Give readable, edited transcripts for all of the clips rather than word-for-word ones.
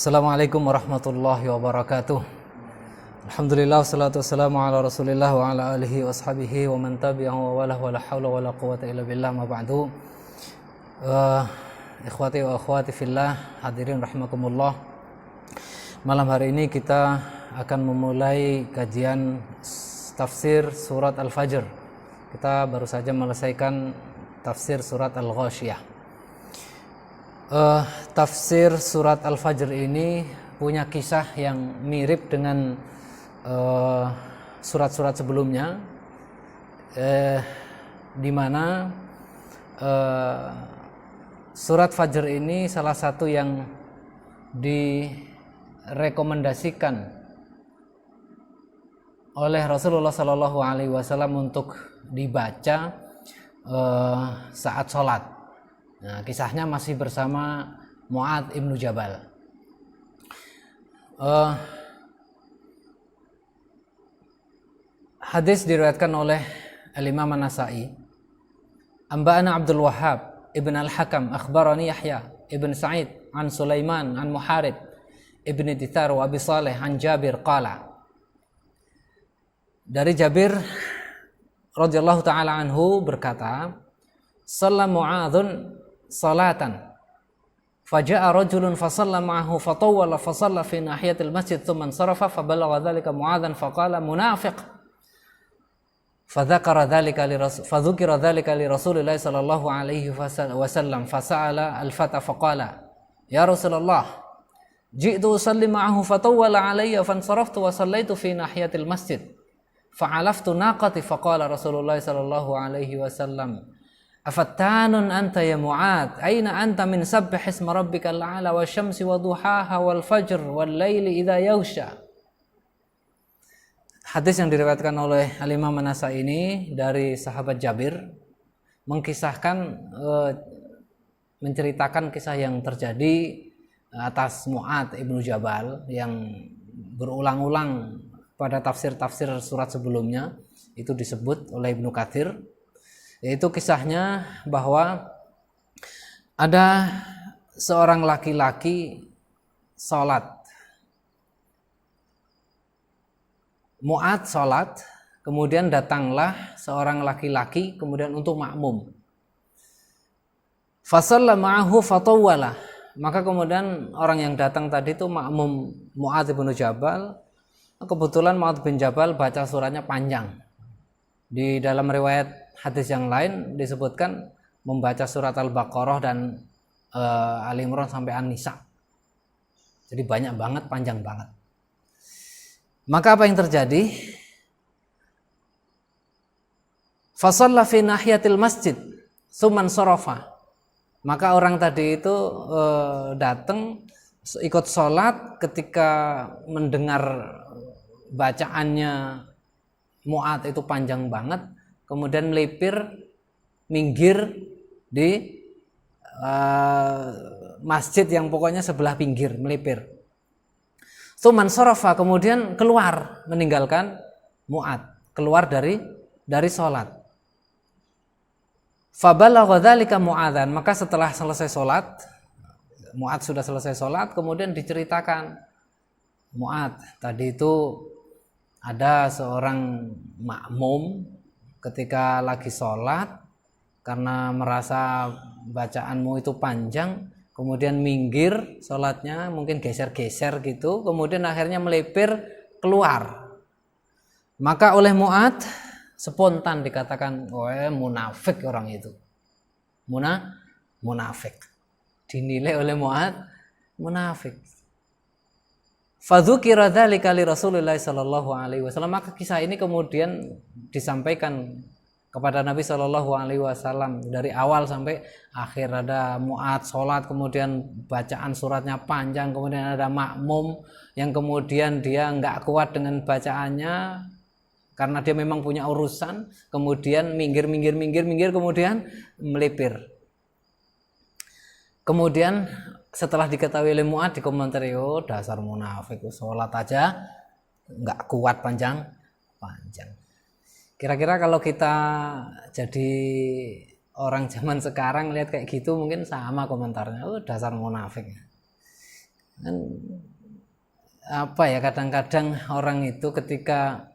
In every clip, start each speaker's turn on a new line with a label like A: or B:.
A: Assalamualaikum warahmatullahi wabarakatuh. Alhamdulillah wassalatu wassalamu ala Rasulillah wa ala alihi washabihi wa man tabi'ahu wa wala wala haula wala quwwata illa billah ma ba'du. Ikhwati wa akhwati fillah, hadirin rahimakumullah. Malam hari ini kita akan memulai kajian tafsir surat Al-Fajr. Kita baru saja menyelesaikan tafsir surat Al-Ghasyiyah. Tafsir surat Al-Fajr ini punya kisah yang mirip dengan surat-surat sebelumnya, di mana surat Fajr ini salah satu yang direkomendasikan oleh Rasulullah SAW untuk dibaca saat sholat. Nah, kisahnya masih bersama Mu'adz ibnu Jabal. Hadis diriwayatkan oleh Al-Imam An-Nasa'i. Anba'ana Abdul Wahhab ibn Al-Hakam akhbarani Yahya ibn Sa'id an Sulaiman an Muharib ibn Dithar wa Abi Saleh an Jabir qala. Dari Jabir radhiyallahu taala anhu berkata, "Shalla Mu'adzun salatan faja'a rajulun fasalla ma'ahu fatawwala fasalla fi nahiyatil masjid thumma insarafa fabalagha dhalika Mu'adzan faqala munafiq fadzakara dhalika li Rasulillah sallallahu alaihi wasallam fasa'ala al-fata faqala ya Rasulullah ji'tu usalli ma'ahu fatawwala alayya fansaraftu wa sallaitu fi nahiyatil masjid fa'alaftu naqati faqala Rasulullah sallallahu alaihi wasallam afattanun anta ya Mu'adz aina anta min sabbih isma rabbikal a'la wasyamsi waduhaha wal fajr wal laili idza yaghsha." Hadis yang diriwayatkan oleh Al-Imam An-Nasa'i ini dari sahabat Jabir mengisahkan menceritakan kisah yang terjadi atas Mu'adz ibnu Jabal yang berulang-ulang pada tafsir-tafsir surat sebelumnya. Itu disebut oleh Ibnu Katsir, yaitu kisahnya bahwa ada seorang laki-laki sholat. Mu'adz sholat, kemudian datanglah seorang laki-laki kemudian untuk makmum. Fasalla ma'ahu fatawwala, maka kemudian orang yang datang tadi itu makmum Mu'adz bin Jabal. Kebetulan Mu'adz bin Jabal baca suratnya panjang. Di dalam riwayat hadis yang lain disebutkan membaca surat Al-Baqarah dan Ali Imran sampai An-Nisa. Jadi banyak banget, panjang banget. Maka apa yang terjadi? Fasalla fi nahiyatil masjid tsumman sarafa. Maka orang tadi itu datang ikut sholat, ketika mendengar bacaannya Mu'adz itu panjang banget, kemudian melipir minggir di masjid yang pokoknya sebelah pinggir, melipir. Tsumman sarafa, kemudian keluar meninggalkan Mu'adz, keluar dari sholat. Fabalagha dzalika Mu'adzan, maka setelah selesai sholat, Mu'adz sudah selesai sholat, kemudian diceritakan, Mu'adz tadi itu ada seorang makmum ketika lagi sholat, karena merasa bacaanmu itu panjang, kemudian minggir sholatnya, mungkin geser-geser gitu, kemudian akhirnya melipir keluar. Maka oleh Mu'adz spontan dikatakan, munafik orang itu. Munafik. Dinilai oleh Mu'adz munafik. Fadzukira dzalika li Rasulillah sallallahu alaihi wasallam, maka kisah ini kemudian disampaikan kepada Nabi sallallahu alaihi wasallam dari awal sampai akhir. Ada Mu'adz sholat, kemudian bacaan suratnya panjang, kemudian ada makmum yang kemudian dia nggak kuat dengan bacaannya karena dia memang punya urusan, kemudian minggir kemudian melipir. Kemudian setelah diketahui oleh Mu'adz dikomentari, dasar munafik, sholat aja nggak kuat panjang. Kira-kira kalau kita jadi orang zaman sekarang lihat kayak gitu mungkin sama komentarnya, dasar munafik. Dan apa ya, kadang-kadang orang itu ketika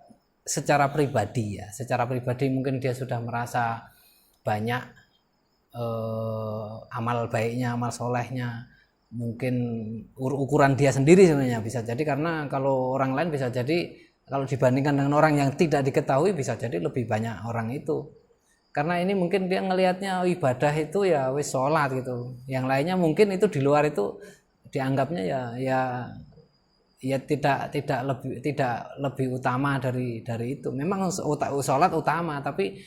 A: secara pribadi mungkin dia sudah merasa banyak amal baiknya, amal solehnya, mungkin ukuran dia sendiri sebenarnya bisa jadi, karena kalau orang lain bisa jadi kalau dibandingkan dengan orang yang tidak diketahui bisa jadi lebih banyak orang itu. Karena ini mungkin dia ngelihatnya ibadah itu ya wis sholat gitu. Yang lainnya mungkin itu di luar itu dianggapnya ya tidak lebih utama dari itu. Memang sholat utama, tapi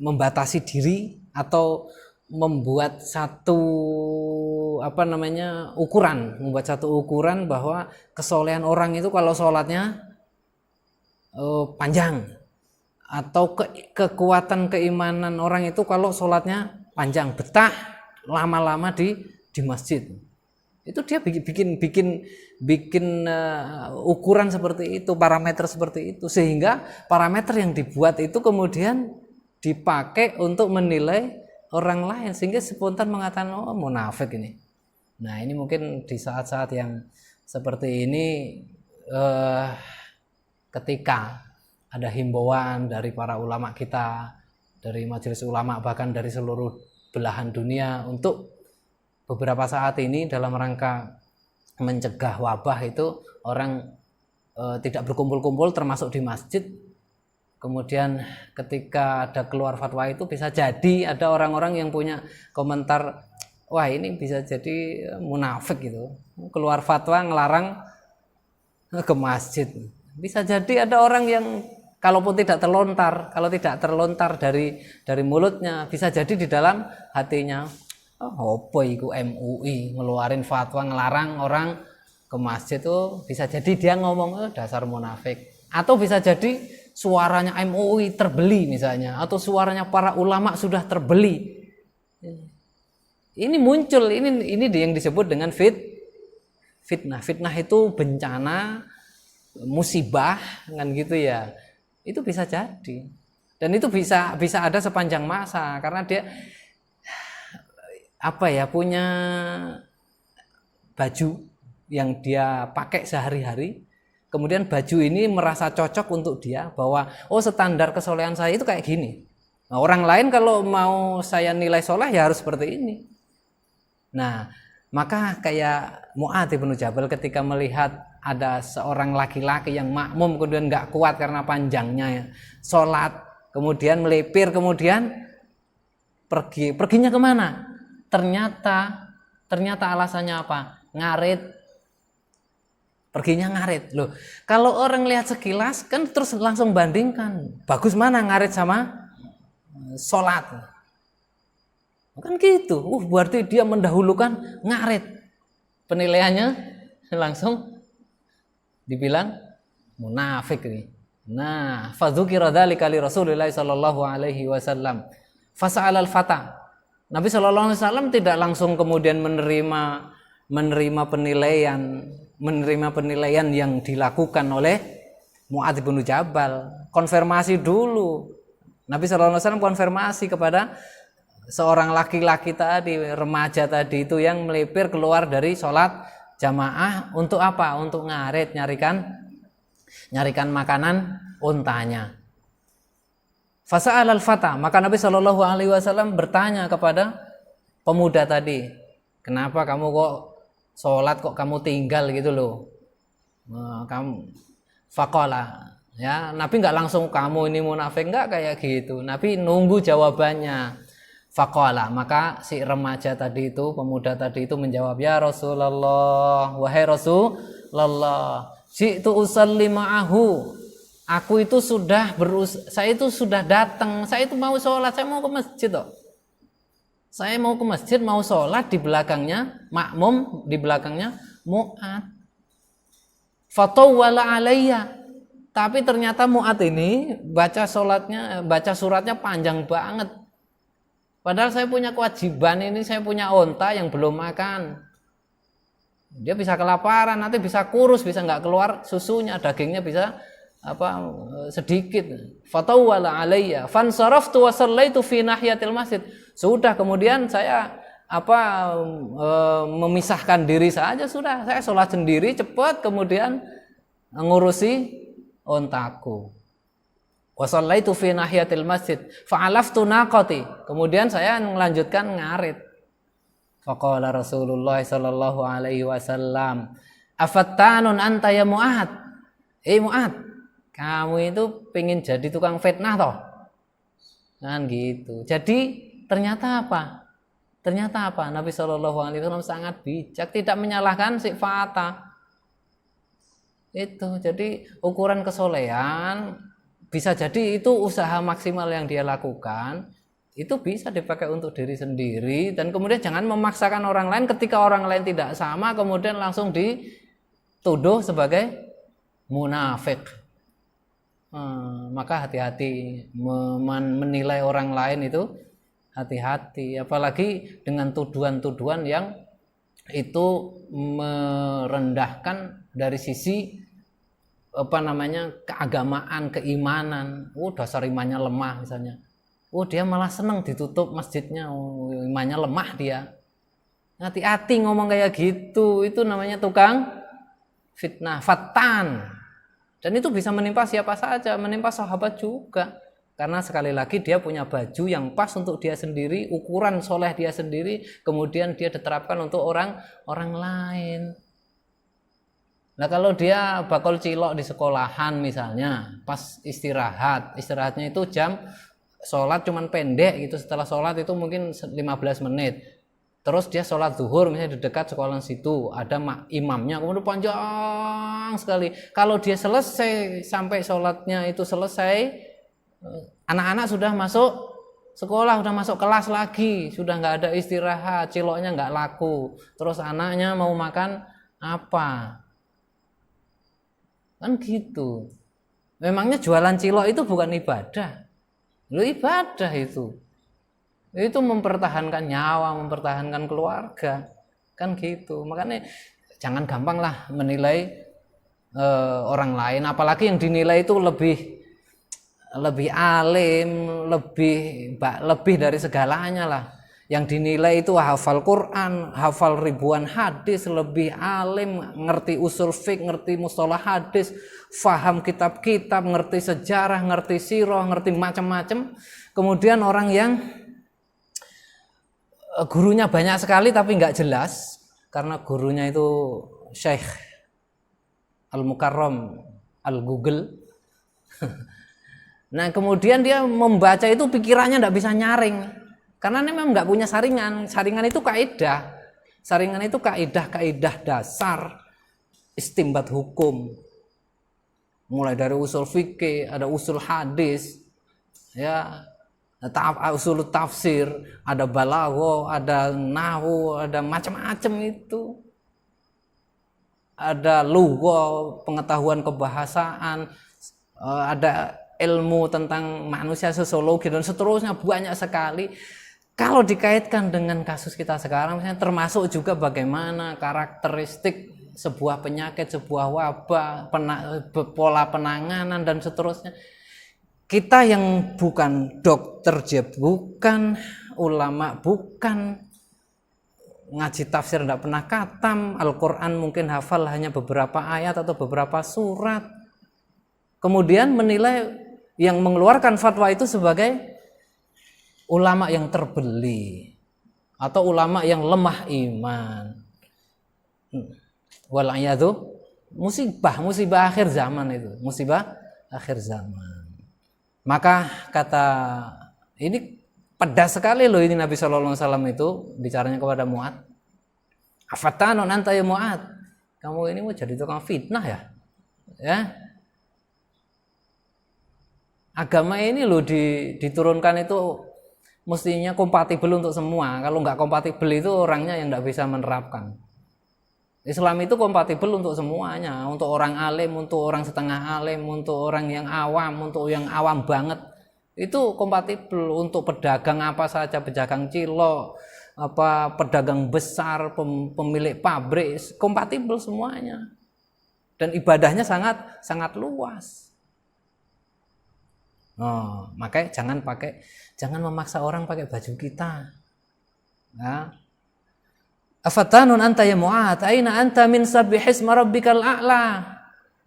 A: membatasi diri atau membuat satu ukuran bahwa kesolehan orang itu kalau sholatnya panjang, atau kekuatan keimanan orang itu kalau sholatnya panjang, betah lama-lama di masjid. Itu dia bikin ukuran seperti itu, parameter seperti itu, sehingga parameter yang dibuat itu kemudian dipakai untuk menilai orang lain, sehingga spontan mengatakan oh munafik ini. Nah, ini mungkin di saat-saat yang seperti ini ketika ada himbauan dari para ulama kita, dari majelis ulama, bahkan dari seluruh belahan dunia untuk beberapa saat ini dalam rangka mencegah wabah itu orang tidak berkumpul-kumpul termasuk di masjid. Kemudian ketika ada keluar fatwa itu bisa jadi ada orang-orang yang punya komentar, wah ini bisa jadi munafik gitu, keluar fatwa ngelarang ke masjid. Bisa jadi ada orang yang kalau tidak terlontar dari mulutnya, bisa jadi di dalam hatinya, oh apa iku MUI ngeluarin fatwa ngelarang orang ke masjid tuh, bisa jadi dia ngomong dasar munafik. Atau bisa jadi suaranya MUI terbeli misalnya, atau suaranya para ulama sudah terbeli. Ini muncul, ini yang disebut dengan fitnah. Fitnah itu bencana, musibah kan gitu ya. Itu bisa jadi. Dan itu bisa ada sepanjang masa, karena dia punya baju yang dia pakai sehari-hari. Kemudian baju ini merasa cocok untuk dia, bahwa standar kesolehan saya itu kayak gini. Nah, orang lain kalau mau saya nilai soleh ya harus seperti ini. Nah, maka kayak Mu'adz bin Jabal ketika melihat ada seorang laki-laki yang makmum kemudian nggak kuat karena panjangnya sholat, kemudian melipir, kemudian perginya kemana? Ternyata alasannya apa? Ngarit. Perginya ngarit. Loh, kalau orang lihat sekilas kan terus langsung bandingkan, bagus mana ngarit sama sholat? Kan gitu. Berarti dia mendahulukan ngarit. Penilaiannya langsung dibilang munafik ini. Nah, fadzukira dzalika li Rasulillah sallallahu alaihi wasallam. Fasa'al al-fata. Nabi sallallahu alaihi wasallam tidak langsung kemudian menerima penilaian yang dilakukan oleh Mu'adz bin Jabal. Konfirmasi dulu. Nabi sallallahu alaihi wasallam konfirmasi kepada seorang laki-laki tadi, remaja tadi itu yang melipir keluar dari sholat jamaah untuk apa? Untuk ngarit, nyarikan makanan untanya. Fasa'al al-fata, maka Nabi Shallallahu alaihi wasallam bertanya kepada pemuda tadi, kenapa kamu kok sholat kok kamu tinggal gitu loh? Kamu faqala, ya, Nabi enggak langsung kamu ini munafik, enggak kayak gitu. Nabi nunggu jawabannya. Faqala, maka si remaja tadi itu, pemuda tadi itu menjawab, ya Rasulullah, wahai Rasulullah, ji'tu usalli ma'ahu. Aku itu saya itu sudah datang, saya itu mau sholat, saya mau ke masjid toh. Saya mau ke masjid, mau sholat, di belakangnya makmum, di belakangnya Mu'adz. Fatawwala alayya. Tapi ternyata Mu'adz ini baca suratnya panjang banget. Padahal saya punya kewajiban ini, saya punya onta yang belum makan. Dia bisa kelaparan, nanti bisa kurus, bisa nggak keluar susunya, dagingnya bisa sedikit. Fatawwala alayya fansaraftu wa sallaitu fi nahiyatil masjid. Sudah, kemudian saya memisahkan diri saja sudah, saya sholat sendiri cepat, kemudian ngurusi ontaku. Wa shallaitu fi nahiyatil masjid fa'alaftu naqati, kemudian saya melanjutkan ngarit. Faqala Rasulullah sallallahu alaihi wasallam, afattanun anta ya Mu'ad, Mu'ad, kamu itu pengen jadi tukang fitnah toh, kan gitu. Jadi ternyata apa? Nabi Shallallahu Alaihi Wasallam sangat bijak, tidak menyalahkan si Fata. Itu jadi ukuran kesolehan, bisa jadi itu usaha maksimal yang dia lakukan, itu bisa dipakai untuk diri sendiri. Dan kemudian jangan memaksakan orang lain ketika orang lain tidak sama, kemudian langsung dituduh sebagai munafik. Maka hati-hati menilai orang lain itu, hati-hati, apalagi dengan tuduhan-tuduhan yang itu merendahkan dari sisi keagamaan, keimanan. Dasar imannya lemah misalnya. Dia malah senang ditutup masjidnya, imannya lemah dia. Hati-hati ngomong kayak gitu, itu namanya tukang fitnah, fattan. Dan itu bisa menimpa siapa saja, menimpa sahabat juga. Karena sekali lagi dia punya baju yang pas untuk dia sendiri, ukuran soleh dia sendiri, kemudian dia diterapkan untuk orang lain. Nah kalau dia bakal cilok di sekolahan misalnya, pas istirahatnya itu jam sholat cuman pendek gitu, setelah sholat itu mungkin 15 menit. Terus dia sholat zuhur misalnya di dekat sekolah situ, ada imamnya, kemudian panjang sekali. Kalau dia selesai sampai sholatnya itu selesai, anak-anak sudah masuk sekolah, sudah masuk kelas lagi, sudah nggak ada istirahat, ciloknya nggak laku. Terus anaknya mau makan apa? Kan gitu. Memangnya jualan cilok itu bukan ibadah? Lu ibadah itu. Itu mempertahankan nyawa, mempertahankan keluarga, kan gitu. Makanya jangan gampang lah menilai orang lain, apalagi yang dinilai itu lebih alim, lebih dari segalanya lah. Yang dinilai itu hafal Quran, hafal ribuan hadis, lebih alim, ngerti usul fiqh, ngerti mustalah hadis, faham kitab-kitab, ngerti sejarah, ngerti sirah, ngerti macam-macam. Kemudian orang yang gurunya banyak sekali tapi nggak jelas, karena gurunya itu Syekh Al-Mukarram Al-Google. Nah kemudian dia membaca itu pikirannya nggak bisa nyaring, karena memang nggak punya saringan. Saringan itu kaidah dasar istinbat hukum, mulai dari usul fikih, ada usul hadis, ya, usul tafsir, ada balagho, ada nahwu, ada macam-macam itu. Ada lugha, pengetahuan kebahasaan, ada ilmu tentang manusia, sosiologi dan seterusnya, banyak sekali. Kalau dikaitkan dengan kasus kita sekarang, misalnya termasuk juga bagaimana karakteristik sebuah penyakit, sebuah wabah, pola penanganan dan seterusnya. Kita yang bukan dokter, bukan ulama, bukan ngaji tafsir, tidak pernah khatam Al-Quran, mungkin hafal hanya beberapa ayat atau beberapa surat, kemudian menilai yang mengeluarkan fatwa itu sebagai ulama yang terbeli atau ulama yang lemah iman. Wal'iyadzu, musibah akhir zaman itu, musibah akhir zaman. Maka kata ini pedas sekali loh ini Nabi Shallallahu Alaihi Wasallam itu bicaranya kepada Mu'ad. Afattanun anta ya Mu'ad, kamu ini mau jadi tukang fitnah ya? Ya. Agama ini loh diturunkan itu mestinya kompatibel untuk semua. Kalau nggak kompatibel itu orangnya yang nggak bisa menerapkan. Islam itu kompatibel untuk semuanya, untuk orang alim, untuk orang setengah alim, untuk orang yang awam, untuk yang awam banget. Itu kompatibel untuk pedagang apa saja, pedagang cilok, pedagang besar, pemilik pabrik, kompatibel semuanya. Dan ibadahnya sangat luas. Makanya jangan memaksa orang pakai baju kita. Nah, Afatanun anta ya Mu'ad, aina anta min sabbihisma rabbikal a'la.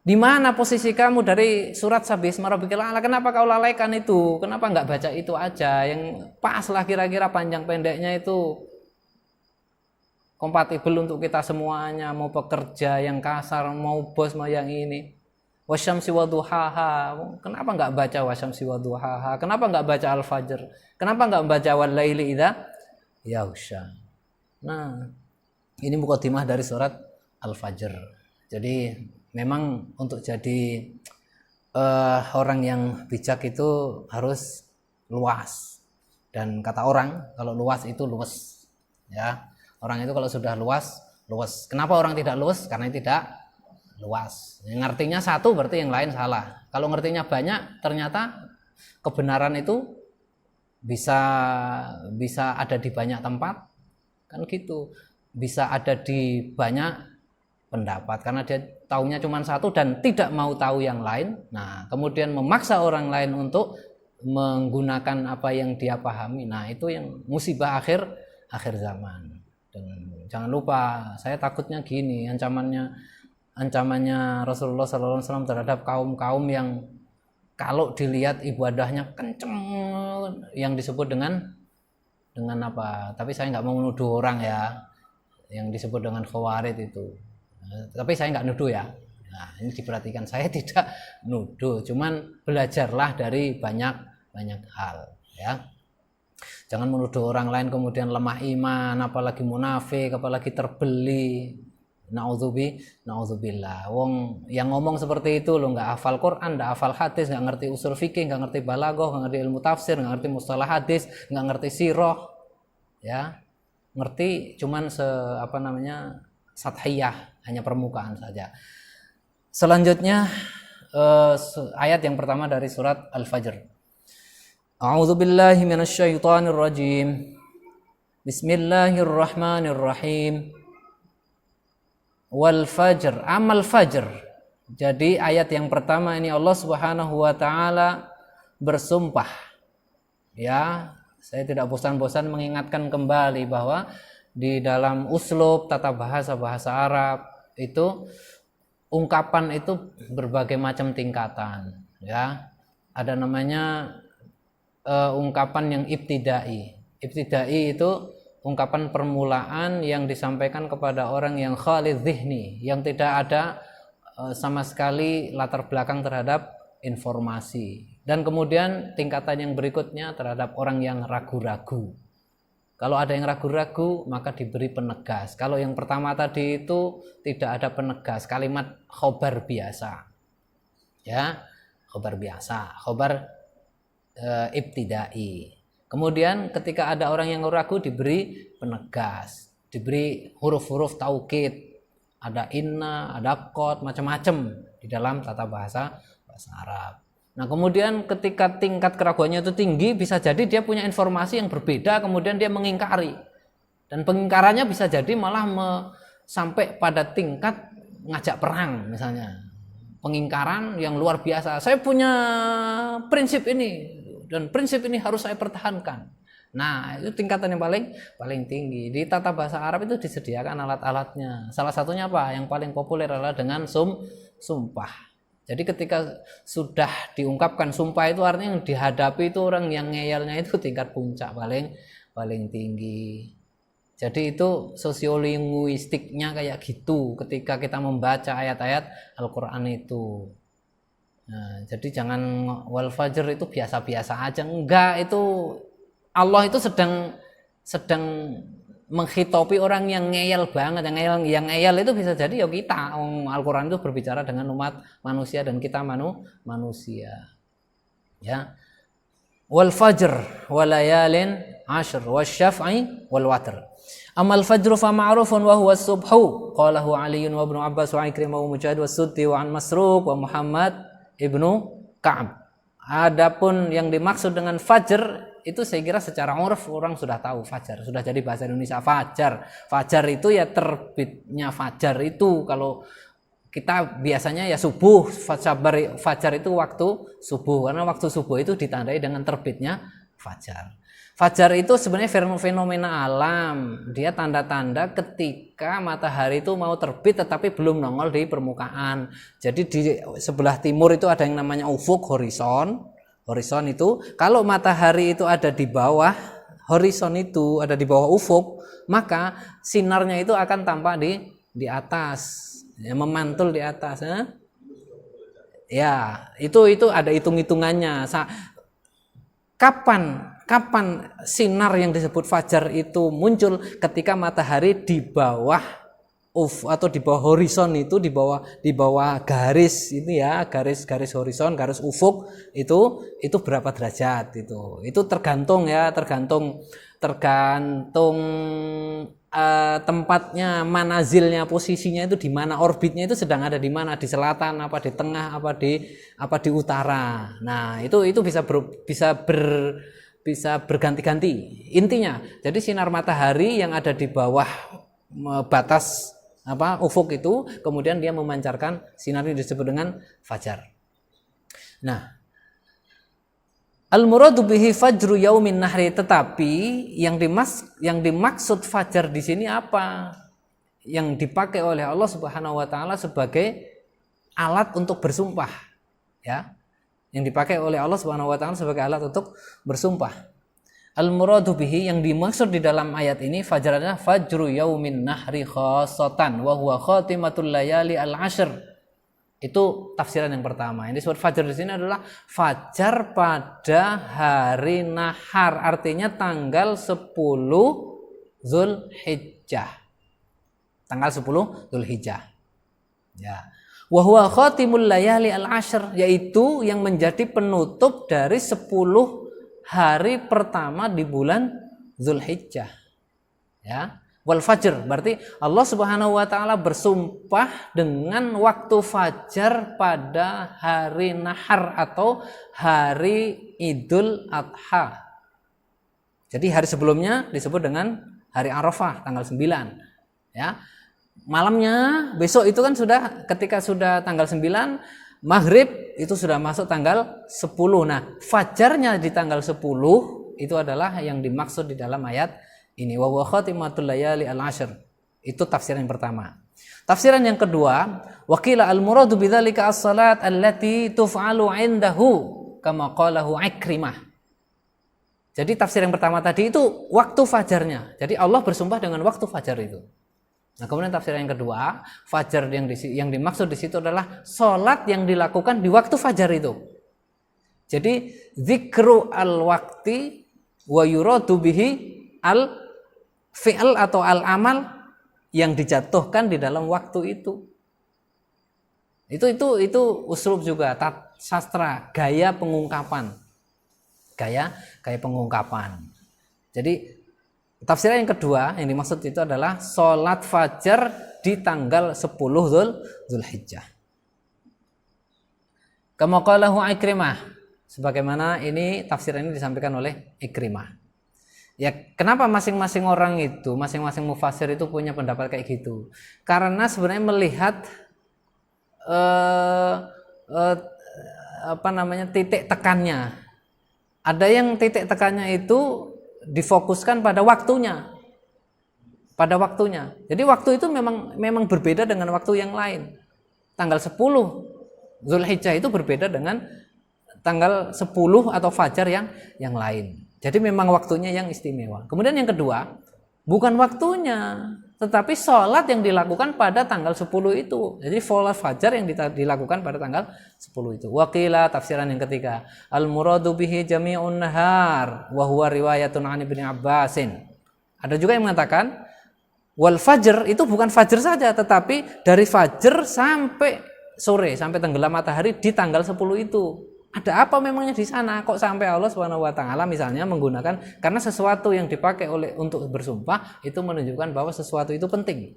A: Di mana posisi kamu dari surat Sabbihisma rabbikal a'la? Kenapa kau lalaikan itu? Kenapa enggak baca itu aja? Yang pas lah kira-kira panjang pendeknya itu kompatibel untuk kita semuanya, mau pekerja yang kasar, mau bos, mau yang ini. Wasyamsi waduhaha. Kenapa enggak baca wasyamsi waduhaha? Kenapa enggak baca al-fajr? Kenapa enggak baca wal laili idza yaghsha? Nah, ini mukadimah dari surat Al-Fajr. Jadi memang untuk jadi orang yang bijak itu harus luas. Dan kata orang kalau luas itu luwes. Ya, orang itu kalau sudah luas, luwes. Kenapa orang tidak luwes? Karena tidak luas. Yang ngertinya satu berarti yang lain salah. Kalau ngertinya banyak, ternyata kebenaran itu bisa ada di banyak tempat, kan gitu. Bisa ada di banyak pendapat karena dia taunya cuma satu dan tidak mau tahu yang lain. Nah, kemudian memaksa orang lain untuk menggunakan apa yang dia pahami. Nah, itu yang musibah akhir zaman. Dan jangan lupa, saya takutnya gini, ancamannya Rasulullah SAW terhadap kaum yang kalau dilihat ibadahnya kenceng, yang disebut dengan apa? Tapi saya nggak mau menuduh orang ya. Yang disebut dengan khawarij itu, tapi saya nggak nuduh ya. Nah, ini diperhatikan, saya tidak nuduh, cuman belajarlah dari banyak hal ya. Jangan menuduh orang lain kemudian lemah iman, apalagi munafik, apalagi terbeli. Nauzubillah. Wong yang ngomong seperti itu lo nggak hafal Quran, nggak hafal hadis, nggak ngerti usul fikih, nggak ngerti balaghah, nggak ngerti ilmu tafsir, nggak ngerti mustalah hadis, nggak ngerti sirah, ya. Ngerti cuman sathiyah, hanya permukaan saja. Selanjutnya ayat yang pertama dari surat Al-Fajr. A'udzubillahi minasyaitonir rajim. Bismillahirrahmanirrahim. Wal fajr, amal fajr. Jadi ayat yang pertama ini Allah Subhanahu wa taala bersumpah. Ya, saya tidak bosan-bosan mengingatkan kembali bahwa di dalam uslub tata bahasa Arab itu ungkapan itu berbagai macam tingkatan, ya. Ada namanya ungkapan yang ibtidai. Ibtidai itu ungkapan permulaan yang disampaikan kepada orang yang khalid dzihni, yang tidak ada sama sekali latar belakang terhadap informasi. Dan kemudian tingkatan yang berikutnya terhadap orang yang ragu-ragu. Kalau ada yang ragu-ragu maka diberi penegas. Kalau yang pertama tadi itu tidak ada penegas, kalimat khobar biasa. Ya, khobar biasa, khobar ibtidai. Kemudian ketika ada orang yang ragu diberi penegas, diberi huruf-huruf taukid, ada inna, ada qad, macam-macam di dalam tata bahasa Arab. Nah, kemudian ketika tingkat keraguannya itu tinggi, bisa jadi dia punya informasi yang berbeda, kemudian dia mengingkari. Dan pengingkarannya bisa jadi malah sampai pada tingkat ngajak perang misalnya. Pengingkaran yang luar biasa. Saya punya prinsip ini dan prinsip ini harus saya pertahankan. Nah, itu tingkatan yang paling tinggi. Di tata bahasa Arab itu disediakan alat-alatnya. Salah satunya apa? Yang paling populer adalah dengan sumpah. Jadi ketika sudah diungkapkan sumpah itu artinya yang dihadapi itu orang yang ngeyelnya itu tingkat puncak paling tinggi. Jadi itu sosiolinguistiknya kayak gitu ketika kita membaca ayat-ayat Al-Quran itu. Nah, jadi jangan wal fajr itu biasa-biasa aja, enggak, itu Allah itu sedang menghitopi orang yang ngeyel banget, yang ngeyel itu bisa jadi ya kita. Al-Quran itu berbicara dengan umat manusia dan kita manusia. Ya. Wal fajr walayalin ashr wasyaf'i wal watr. Amal fajru fa ma'rufun wa huwa subhu qalahu Ali wa Ibnu Abbas wa Ikrimah wa Mujahid wa Suddi wa an Masruq wa Muhammad Ibnu Ka'ab. Adapun yang dimaksud dengan fajr itu saya kira secara urf orang sudah tahu fajar, sudah jadi bahasa Indonesia fajar. Fajar itu ya terbitnya fajar itu, kalau kita biasanya ya subuh, fajar itu waktu subuh, karena waktu subuh itu ditandai dengan terbitnya fajar. Fajar itu sebenarnya fenomena alam. Dia tanda-tanda ketika matahari itu mau terbit tetapi belum nongol di permukaan. Jadi di sebelah timur itu ada yang namanya ufuk, horizon. Horizon itu kalau matahari itu ada di bawah horizon, itu ada di bawah ufuk, maka sinarnya itu akan tampak di atas, ya, memantul di atas. Ya, itu ada hitung-hitungannya. Kapan sinar yang disebut fajar itu muncul? Ketika matahari di bawah atau di bawah horizon, itu di bawah garis itu ya, garis horizon, garis ufuk itu berapa derajat itu tergantung tempatnya, manazilnya, posisinya itu di mana, orbitnya itu sedang ada di mana, di selatan apa di tengah apa di utara. Nah, itu bisa berganti-ganti intinya. Jadi sinar matahari yang ada di bawah batas ufuk itu kemudian dia memancarkan sinar yang disebut dengan fajar. Nah, al-muradu bihi fajru yaumin nahri, tetapi yang dimaksud fajar di sini apa? Yang dipakai oleh Allah Subhanahu wa taala sebagai alat untuk bersumpah, ya. Yang dipakai oleh Allah Subhanahu wa taala sebagai alat untuk bersumpah. Al-muradu bihi, yang dimaksud di dalam ayat ini fajar adalah fajru yaumin nahri khassatan wa huwa khatimatul layali al-ashr. Itu tafsiran yang pertama. Yang disebut fajar di sini adalah fajar pada hari nahar, artinya tanggal 10 Zulhijjah. Tanggal 10 Zulhijjah. Ya. Wa huwa khatimul layali al-ashr, yaitu yang menjadi penutup dari 10 hari pertama di bulan Zulhijjah. Ya. Wal fajr, berarti Allah Subhanahu wa taala bersumpah dengan waktu fajar pada hari nahar atau hari Idul Adha. Jadi hari sebelumnya disebut dengan hari Arafah tanggal 9, ya. Malamnya besok itu kan ketika sudah tanggal 9 maghrib itu sudah masuk tanggal 10. Nah, fajarnya di tanggal 10 itu adalah yang dimaksud di dalam ayat ini, wa huwa khatimatul layali al-ashr. Itu tafsiran yang pertama. Tafsiran yang kedua, waqila al-muradu bidzalika as-salat allati tuf'alu 'indahu kama qalahu Ikrimah. Jadi tafsir yang pertama tadi itu waktu fajarnya. Jadi Allah bersumpah dengan waktu fajar itu. Nah, kemudian tafsir yang kedua, fajar yang dimaksud di situ adalah salat yang dilakukan di waktu fajar itu. Jadi zikru al-waqti wa yuradu bihi al-fi'l atau al-amal yang dijatuhkan di dalam waktu itu. Itu uslub juga, sastra, gaya pengungkapan. Gaya pengungkapan. Jadi tafsiran yang kedua yang dimaksud itu adalah salat fajar di tanggal 10 Zulhijjah. Kama qalahu Ikrimah, sebagaimana ini tafsiran ini disampaikan oleh Ikrimah. Ya, kenapa masing-masing orang itu, masing-masing mufassir itu punya pendapat kayak gitu? Karena sebenarnya melihat titik tekannya. Ada yang titik tekannya itu difokuskan pada waktunya. Pada waktunya. Jadi waktu itu memang berbeda dengan waktu yang lain. Tanggal 10 Zulhijjah itu berbeda dengan tanggal 10 atau fajar yang lain. Jadi memang waktunya yang istimewa. Kemudian yang kedua, bukan waktunya, tetapi sholat yang dilakukan pada tanggal 10 itu. Jadi sholat fajar yang dilakukan pada tanggal 10 itu. Waqila, tafsiran yang ketiga, al-muradu bihi jami'un nahar wa huwa riwayatun 'an Ibnu Abbasin. Ada juga yang mengatakan wal fajr itu bukan fajar saja, tetapi dari fajar sampai sore, sampai tenggelam matahari di tanggal 10 itu. Ada apa memangnya di sana? Kok sampai Allah Subhanahu wa taala misalnya menggunakan, karena sesuatu yang dipakai untuk bersumpah itu menunjukkan bahwa sesuatu itu penting.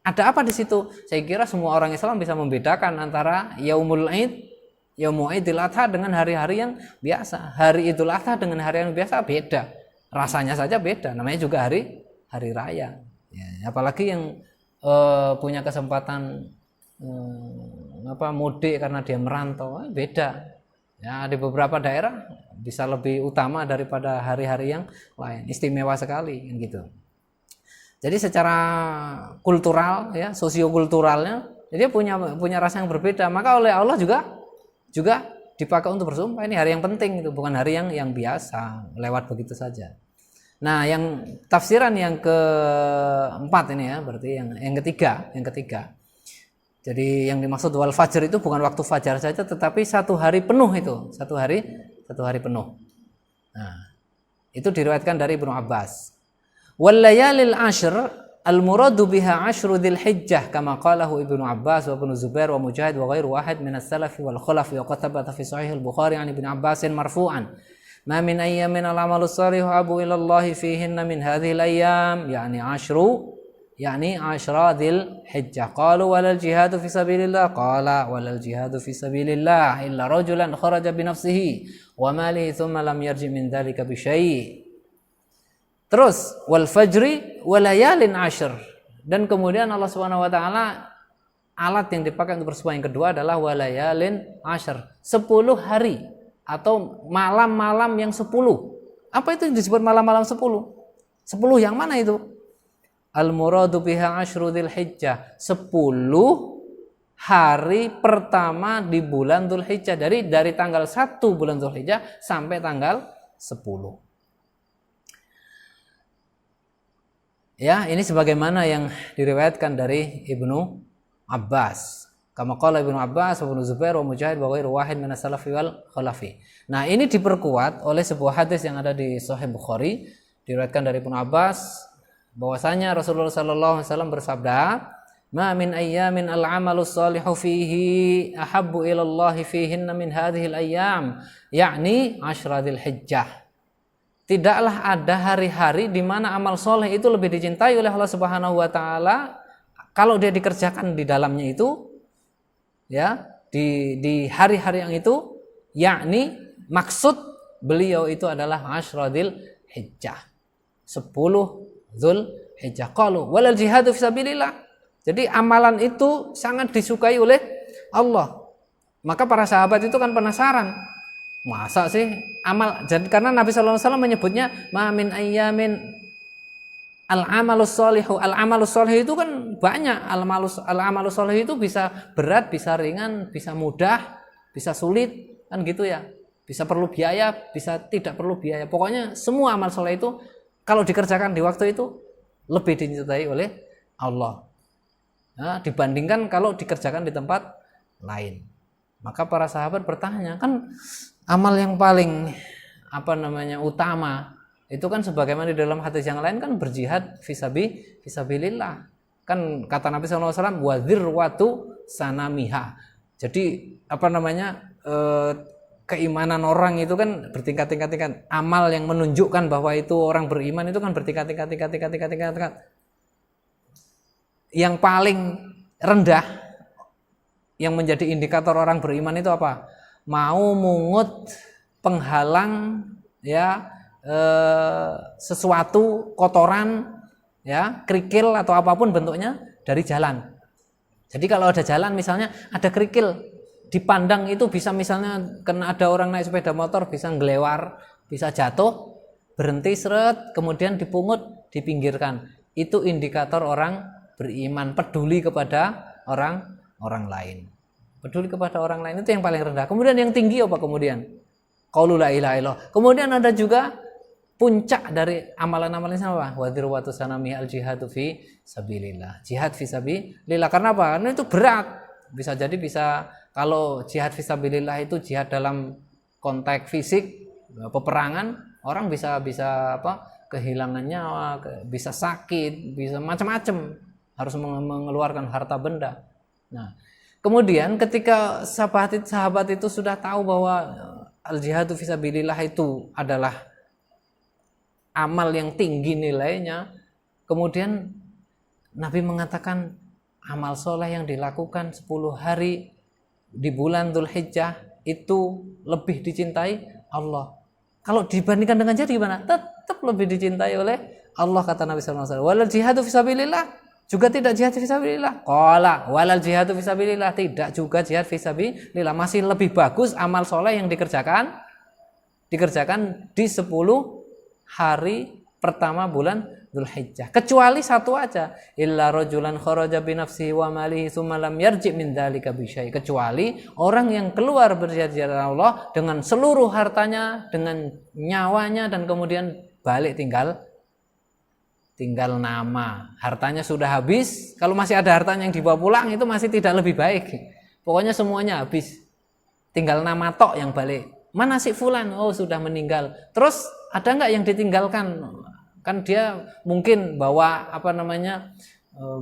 A: Ada apa di situ? Saya kira semua orang Islam bisa membedakan antara Yaumul Idul Adha dengan hari-hari yang biasa. Hari Idul Adha dengan hari yang biasa beda. Rasanya saja beda. Namanya juga hari raya. Ya, apalagi yang punya kesempatan mudik karena dia merantau, beda. Ya, di beberapa daerah bisa lebih utama daripada hari-hari yang lain. Istimewa sekali kan gitu. Jadi secara kultural ya, sosiokulturalnya dia punya rasa yang berbeda. Maka oleh Allah juga dipakai untuk bersumpah ini hari yang penting, itu bukan hari yang biasa lewat begitu saja. Nah, yang tafsiran yang keempat ini ya, berarti yang ketiga. Jadi yang dimaksud wal fajr itu bukan waktu fajar saja, tetapi satu hari penuh itu, satu hari penuh. Nah, itu diriwayatkan dari Ibnu Abbas. Wal layalil ashr al muradu biha ashru dzil hijjah kama qalahu Ibnu Abbas wa Ibnu Zubair wa Mujahid wa ghairu wahid min as-salaf wal khulaf wa qad thabata fi sahih al-Bukhari an Ibnu Abbas marfu'an ma min ayyamin al-amalu shalih abu ila Allah fihinna min hadhihi al-ayyam يعني عشرة ذي الحجة قالوا ولا الجهاد في سبيل الله قال ولا الجهاد في سبيل الله إلا رجلا خرج بنفسه وماله ثم لم يرجع من ذلك بشيء. Terus wal fajri walayalin ashr, dan kemudian Allah Subhanahu wa taala alat yang dipakai untuk bersumpah yang kedua adalah walayalin ashr, 10 hari atau malam-malam yang 10. Apa itu disebut malam-malam 10? 10 yang mana itu? Al-muradu biha ashru dzil hijjah, 10 hari pertama di bulan Dzulhijjah, dari tanggal 1 bulan Dzulhijjah sampai tanggal 10. Ya, ini sebagaimana yang diriwayatkan dari Ibnu Abbas. Kama qala Ibnu Abbas wa Ibnu Zubair wa Mujahid wa ghairu wahid min as-salafi wal khulafi. Nah, ini diperkuat oleh sebuah hadis yang ada di Sahih Bukhari, diriwayatkan dari Ibnu Abbas bahwasanya Rasulullah sallallahu alaihi wasallam bersabda, "Ma min ayyamin al-'amalu shalihu fihi ahabbu ila Allah fihinna min hadhihi al-ayyam," yakni ashra dzil hijjah. Tidaklah ada hari-hari di mana amal soleh itu lebih dicintai oleh Allah Subhanahu wa taala kalau dia dikerjakan di dalamnya itu, ya, di hari-hari yang itu, yakni maksud beliau itu adalah ashra dzil hijjah, 10 Dzulhijjah. Qalu walal jihadu fisabilillah. Jadi amalan itu sangat disukai oleh Allah. Maka para sahabat itu kan penasaran. Masa sih amal, jadi karena Nabi sallallahu alaihi wasallam menyebutnya ma min ayyamin al-amalus shalihu. Al-amalus shalih itu kan banyak. Al-amalus shalih itu bisa berat, bisa ringan, bisa mudah, bisa sulit, kan gitu ya. Bisa perlu biaya, bisa tidak perlu biaya. Pokoknya semua amal soleh itu kalau dikerjakan di waktu itu lebih dicintai oleh Allah, nah, dibandingkan kalau dikerjakan di tempat lain. Maka para sahabat bertanya, kan amal yang paling utama itu kan sebagaimana di dalam hadis yang lain kan berjihad fisabilillah. Kan kata Nabi SAW wadzirwatu sanamiha. Jadi keimanan orang itu kan bertingkat-tingkat. Amal yang menunjukkan bahwa itu orang beriman itu kan bertingkat-tingkat. Yang paling rendah yang menjadi indikator orang beriman itu apa? Mau mungut penghalang ya sesuatu kotoran ya, kerikil atau apapun bentuknya dari jalan. Jadi kalau ada jalan misalnya ada kerikil dipandang itu bisa misalnya kena ada orang naik sepeda motor bisa ngelewar, bisa jatuh, berhenti seret, kemudian dipungut, dipinggirkan. Itu indikator orang beriman, peduli kepada orang lain. Peduli kepada orang lain itu yang paling rendah. Kemudian yang tinggi apa kemudian? Qaulu la ilaha illallah. Kemudian ada juga puncak dari amalan-amalan apa? Wadhirwatu sanami al-jihadu fi sabilillah. Jihad fi sabilillah. Karena apa? Karena itu berat. Bisa jadi kalau jihad fisabilillah itu jihad dalam konteks fisik, peperangan, orang bisa kehilangan nyawa, bisa sakit, bisa macam-macam, harus mengeluarkan harta benda. Nah, kemudian ketika sahabat itu sudah tahu bahwa al-jihadu fisabilillah itu adalah amal yang tinggi nilainya, kemudian Nabi mengatakan amal soleh yang dilakukan 10 hari di bulan Dzulhijjah itu lebih dicintai Allah. Kalau dibandingkan dengan jihad gimana? Tetap lebih dicintai oleh Allah, kata Nabi sallallahu alaihi wasallam. Walal jihadu fisabilillah. Juga tidak jihad fisabilillah. Qala walal jihadu fisabilillah, tidak juga jihad fisabilillah. Masih lebih bagus amal soleh yang dikerjakan di 10 hari pertama bulan Dzulhijjah. Kecuali satu aja, illa rajulan kharaja bi nafsihi wa malihi tsumma lam yarji' min dzalika bi syai'. Kecuali orang yang keluar berjihad di jalan Allah dengan seluruh hartanya, dengan nyawanya, dan kemudian balik tinggal nama. Hartanya sudah habis. Kalau masih ada hartanya yang dibawa pulang, itu masih tidak lebih baik. Pokoknya semuanya habis, tinggal nama tok yang balik. Mana si fulan? Oh, sudah meninggal. Terus ada nggak yang ditinggalkan? Kan dia mungkin bawa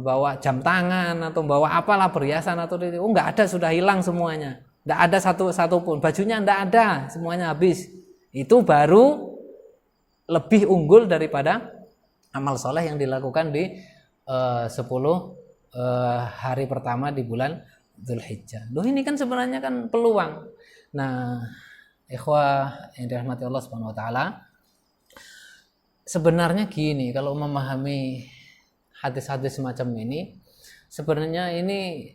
A: bawa jam tangan atau bawa apalah perhiasan atau itu. Oh, nggak ada, sudah hilang semuanya. Nggak ada satu pun. Bajunya nggak ada, semuanya habis. Itu baru lebih unggul daripada amal soleh yang dilakukan di 10 hari pertama di bulan Dzulhijjah. Loh, ini kan sebenarnya kan peluang. Nah, ikhwah yang dirahmati Allah Subhanahu wa taala, sebenarnya gini, kalau memahami hadis-hadis semacam ini, sebenarnya ini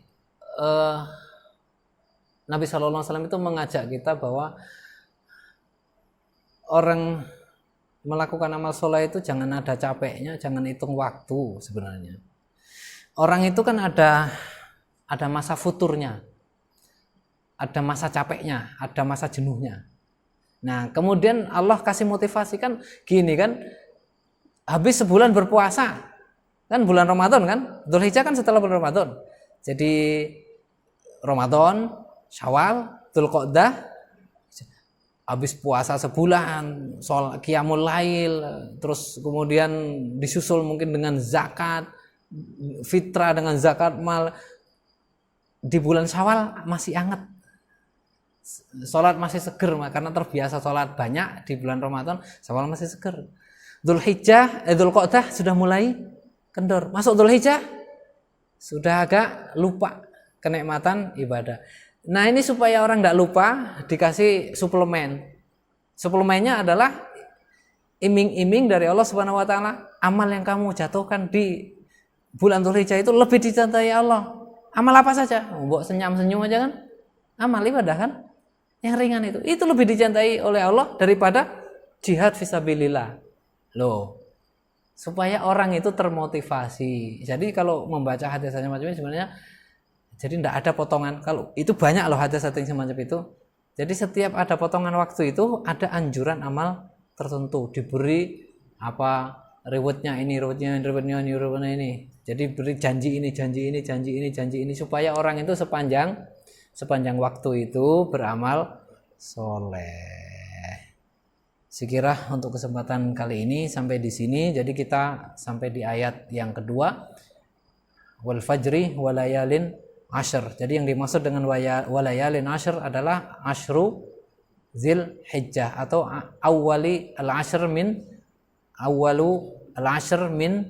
A: Nabi sallallahu alaihi wasallam itu mengajak kita bahwa orang melakukan amal soleh itu jangan ada capeknya, jangan hitung waktu. Sebenarnya orang itu kan ada masa futurnya, ada masa capeknya, ada masa jenuhnya. Nah, kemudian Allah kasih motivasi kan gini kan, habis sebulan berpuasa kan, bulan Ramadan kan, Dzulhijjah kan setelah bulan Ramadan. Jadi Ramadan, Syawal, Dzulqa'dah, habis puasa sebulan, sholat qiyamul lail, terus kemudian disusul mungkin dengan zakat fitrah, dengan zakat mal. Di bulan Syawal masih hangat, sholat masih seger, karena terbiasa sholat banyak di bulan Ramadan. Syawal masih seger. Dzulqa'dah sudah mulai kendor, masuk Dzulhijjah sudah agak lupa kenikmatan ibadah. Nah, ini supaya orang tidak lupa, dikasih suplemen. Suplemennya adalah iming-iming dari Allah Subhanahu wa taala. Amal yang kamu jatuhkan di bulan Dzulhijjah itu lebih dicintai Allah. Amal apa saja? Mbok senyum-senyum aja kan? Amal ibadah kan? Yang ringan itu lebih dicintai oleh Allah daripada jihad fisabilillah. Loh, supaya orang itu termotivasi. Jadi kalau membaca hadis-hadis macam ini sebenarnya jadi tidak ada potongan. Kalau itu banyak loh hadis-hadis semacam itu. Jadi setiap ada potongan waktu itu ada anjuran amal tertentu, diberi apa rewardnya ini, rewardnya ini. Jadi beri janji ini supaya orang itu sepanjang waktu itu beramal soleh. Sekira untuk kesempatan kali ini sampai di sini. Jadi kita sampai di ayat yang kedua, wal fajri walayalin Ashr. Jadi yang dimaksud dengan walayalin ashr adalah asyru Dzulhijjah atau awwalu al-ashr min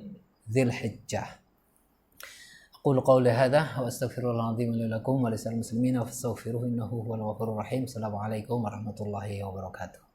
A: Dzulhijjah. Aqulu qawli hadza wa astaghfirullahal azim li lakum wa lisal muslimina fastaghfiruhu innahu huwal ghafurur rahim. Assalamualaikum warahmatullahi wabarakatuh.